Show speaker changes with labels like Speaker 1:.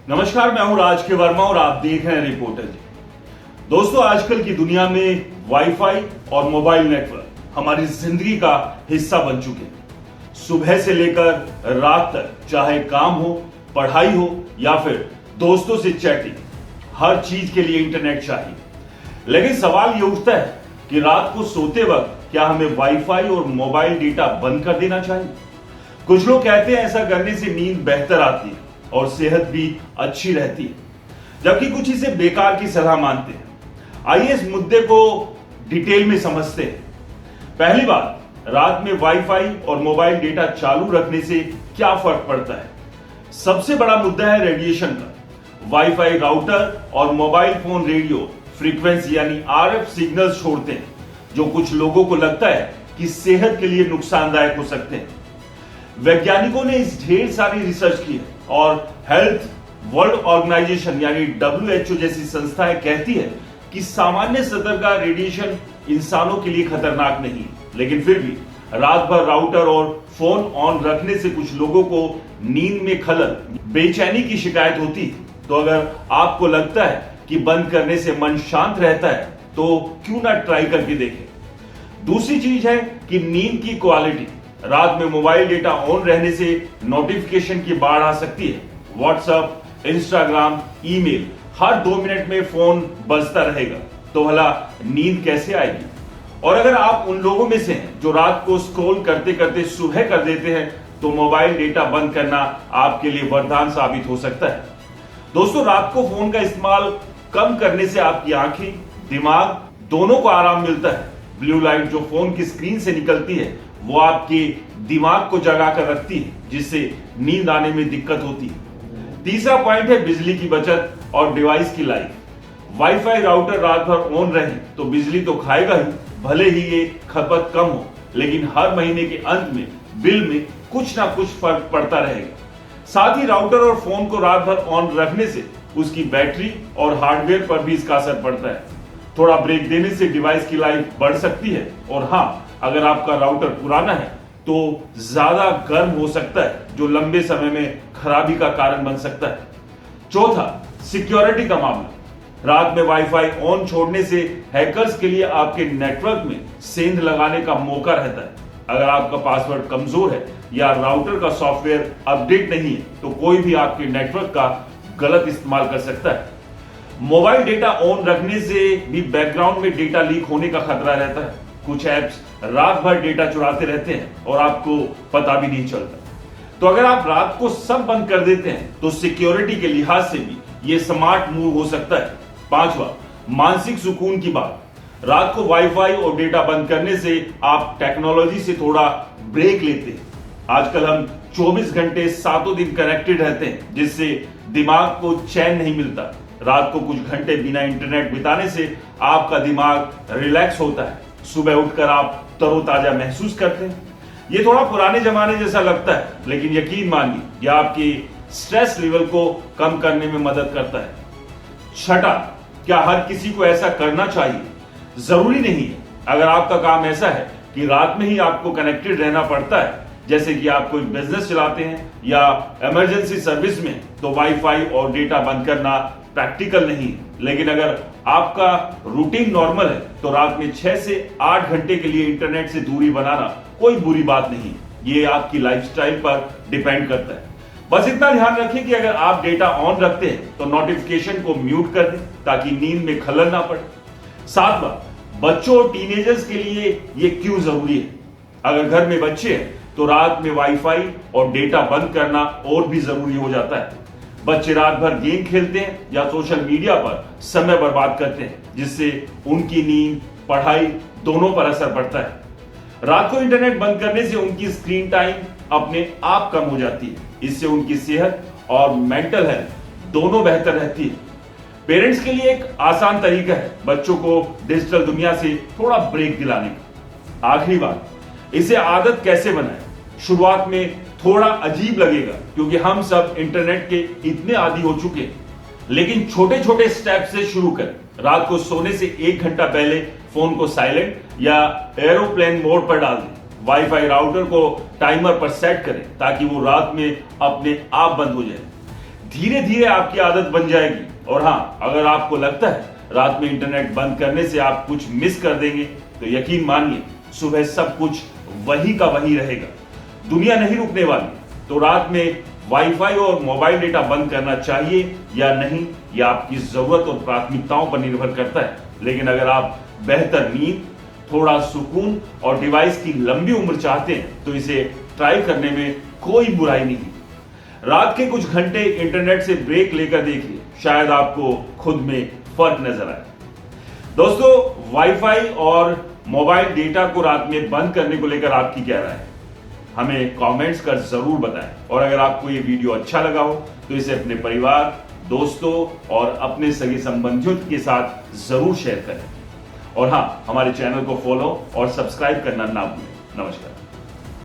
Speaker 1: नमस्कार, मैं हूं राज के वर्मा और आप देख रहे हैं रिपोर्टर जी। दोस्तों, आजकल की दुनिया में वाईफाई और मोबाइल नेटवर्क हमारी जिंदगी का हिस्सा बन चुके हैं। सुबह से लेकर रात तक, चाहे काम हो, पढ़ाई हो या फिर दोस्तों से चैटिंग, हर चीज के लिए इंटरनेट चाहिए। लेकिन सवाल यह उठता है कि रात को सोते वक्त क्या हमें वाईफाई और मोबाइल डेटा बंद कर देना चाहिए? कुछ लोग कहते हैं ऐसा करने से नींद बेहतर आती है और सेहत भी अच्छी रहती है, जबकि कुछ इसे बेकार की सलाह मानते हैं। आइए इस मुद्दे को डिटेल में समझते हैं। पहली बात, रात में वाईफाई और मोबाइल डेटा चालू रखने से क्या फर्क पड़ता है? सबसे बड़ा मुद्दा है रेडिएशन का। वाईफाई राउटर और मोबाइल फोन रेडियो फ्रीक्वेंसी यानी आरएफ सिग्नल्स छोड़ते हैं, जो कुछ लोगों को लगता है कि सेहत के लिए नुकसानदायक हो सकते हैं। वैज्ञानिकों ने इस ढेर सारी रिसर्च की है और हेल्थ वर्ल्ड ऑर्गेनाइजेशन यानी WHO जैसी संस्थाएं कहती है कि सामान्य स्तर का रेडिएशन इंसानों के लिए खतरनाक नहीं, लेकिन फिर भी रात भर राउटर और फोन ऑन रखने से कुछ लोगों को नींद में खलल, बेचैनी की शिकायत होती है। तो अगर आपको लगता है कि बंद करने से मन शांत रहता है, तो क्यों ना ट्राई करके देखें। दूसरी चीज है कि नींद की क्वालिटी। रात में मोबाइल डेटा ऑन रहने से नोटिफिकेशन की बाढ़ आ सकती है। व्हाट्सएप, इंस्टाग्राम, ईमेल, हर 2 मिनट में फोन बजता रहेगा, तो भला नींद कैसे आएगी? और अगर आप उन लोगों में से हैं जो रात को स्क्रॉल करते करते सुबह कर देते हैं, तो मोबाइल डेटा बंद करना आपके लिए वरदान साबित हो सकता है। दोस्तों, रात को फोन का इस्तेमाल कम करने से आपकी आंखें, दिमाग दोनों को आराम मिलता है। ब्लू लाइट जो फोन की स्क्रीन से निकलती है, वो आपके दिमाग को जगा कर रखती है, जिससे नींद आने में दिक्कत होती है। तीसरा पॉइंट है बिजली की बचत और डिवाइस की लाइफ। वाईफाई राउटर रात भर ऑन रहे तो बिजली तो खाएगा ही, भले ही ये खपत कम हो, लेकिन हर महीने के अंत में बिल में कुछ ना कुछ फर्क पड़ता रहेगा। साथ ही राउटर और फोन को रात भर ऑन रखने से उसकी बैटरी और हार्डवेयर पर भी इसका असर पड़ता है। थोड़ा ब्रेक देने से डिवाइस की लाइफ बढ़ सकती है, और हाँ, अगर आपका राउटर पुराना है तो ज्यादा गर्म हो सकता है, जो लंबे समय में खराबी का कारण बन सकता है। चौथा, सिक्योरिटी का मामला। रात में वाईफाई ऑन छोड़ने से हैकर्स के लिए आपके नेटवर्क में सेंध लगाने का मौका रहता है। अगर आपका पासवर्ड कमजोर है या राउटर का सॉफ्टवेयर अपडेट नहीं है, तो कोई भी आपके नेटवर्क का गलत इस्तेमाल कर सकता है। मोबाइल डेटा ऑन रखने से भी बैकग्राउंड में डेटा लीक होने का खतरा रहता है। कुछ ऐप्स रात भर डेटा चुराते रहते हैं और आपको पता भी नहीं चलता। तो अगर आप रात को सब बंद कर देते हैं, तो सिक्योरिटी के लिहाज से भी ये स्मार्ट मूव हो सकता है। पांचवा, मानसिक सुकून की बात। रात को वाईफाई और डेटा बंद करने से आप टेक्नोलॉजी से थोड़ा ब्रेक लेते हैं। आजकल हम 24 घंटे 7 दिन कनेक्टेड रहते हैं, जिससे दिमाग को चैन नहीं मिलता। रात को कुछ घंटे बिना इंटरनेट बिताने से आपका दिमाग रिलैक्स होता है। सुबह उठकर आप तरोताजा महसूस करते हैं। ये थोड़ा पुराने जमाने जैसा लगता है, लेकिन यकीन मानिए यह आपकी स्ट्रेस लेवल को कम करने में मदद करता है। छठा, क्या हर किसी को ऐसा करना चाहिए? जरूरी नहीं है। अगर आपका काम ऐसा है कि रात में ही आपको कनेक्टेड रहना पड़ता है, जैसे कि आप कोई बिजनेस चलाते हैं या इमरजेंसी सर्विस में, तो वाईफाई और डेटा बंद करना प्रैक्टिकल नहीं है। लेकिन अगर आपका रूटीन नॉर्मल है, तो रात में 6 से 8 घंटे के लिए इंटरनेट से दूरी बनाना कोई बुरी बात नहीं। ये आपकी लाइफस्टाइल पर डिपेंड करता है। बस इतना ध्यान रखें कि अगर आप डेटा ऑन रखते हैं तो नोटिफिकेशन को म्यूट कर दें, ताकि नींद में खलल ना पड़े। सातवां, बच्चों और टीनेजर्स के लिए ये क्यों जरूरी है? अगर घर में बच्चे हैं तो रात में वाईफाई और डेटा बंद करना और भी जरूरी हो जाता है। बच्चे रात भर गेम खेलते हैं या सोशल मीडिया पर समय बर्बाद करते हैं, जिससे उनकी नींद, पढ़ाई दोनों पर असर पड़ता है। रात को इंटरनेट बंद करने से उनकी स्क्रीन टाइम अपने आप कम हो जाती है। इससे उनकी सेहत और मेंटल हेल्थ दोनों बेहतर रहती है। पेरेंट्स के लिए एक आसान तरीका है बच्चों को डिजिटल दुनिया से थोड़ा ब्रेक दिलाने का। आखिरी बात, इसे आदत कैसे बनाएं? शुरुआत में थोड़ा अजीब लगेगा, क्योंकि हम सब इंटरनेट के इतने आदी हो चुके हैं, लेकिन छोटे छोटे स्टेप से शुरू करें। रात को सोने से 1 घंटा पहले फोन को साइलेंट या एरोप्लेन मोड पर डाल दें। वाईफाई राउटर को टाइमर पर सेट करें, ताकि वो रात में अपने आप बंद हो जाए। धीरे धीरे आपकी आदत बन जाएगी। और हां, अगर आपको लगता है रात में इंटरनेट बंद करने से आप कुछ मिस कर देंगे, तो यकीन मानिए सुबह सब कुछ वही का वही रहेगा। दुनिया नहीं रुकने वाली। तो रात में वाईफाई और मोबाइल डेटा बंद करना चाहिए या नहीं, यह आपकी जरूरत और प्राथमिकताओं पर निर्भर करता है। लेकिन अगर आप बेहतर नींद, थोड़ा सुकून और डिवाइस की लंबी उम्र चाहते हैं तो इसे ट्राई करने में कोई बुराई नहीं। रात के कुछ घंटे इंटरनेट से ब्रेक लेकर देखिए, शायद आपको खुद में फर्क नजर आए। दोस्तों, वाईफाई और मोबाइल डेटा को रात में बंद करने को लेकर आपकी क्या राय है? हमें कमेंट्स कर जरूर बताएं। और अगर आपको ये वीडियो अच्छा लगा हो तो इसे अपने परिवार, दोस्तों और अपने सगे संबंधियों के साथ जरूर शेयर करें। और हां, हमारे चैनल को फॉलो और सब्सक्राइब करना ना भूलें। नमस्कार।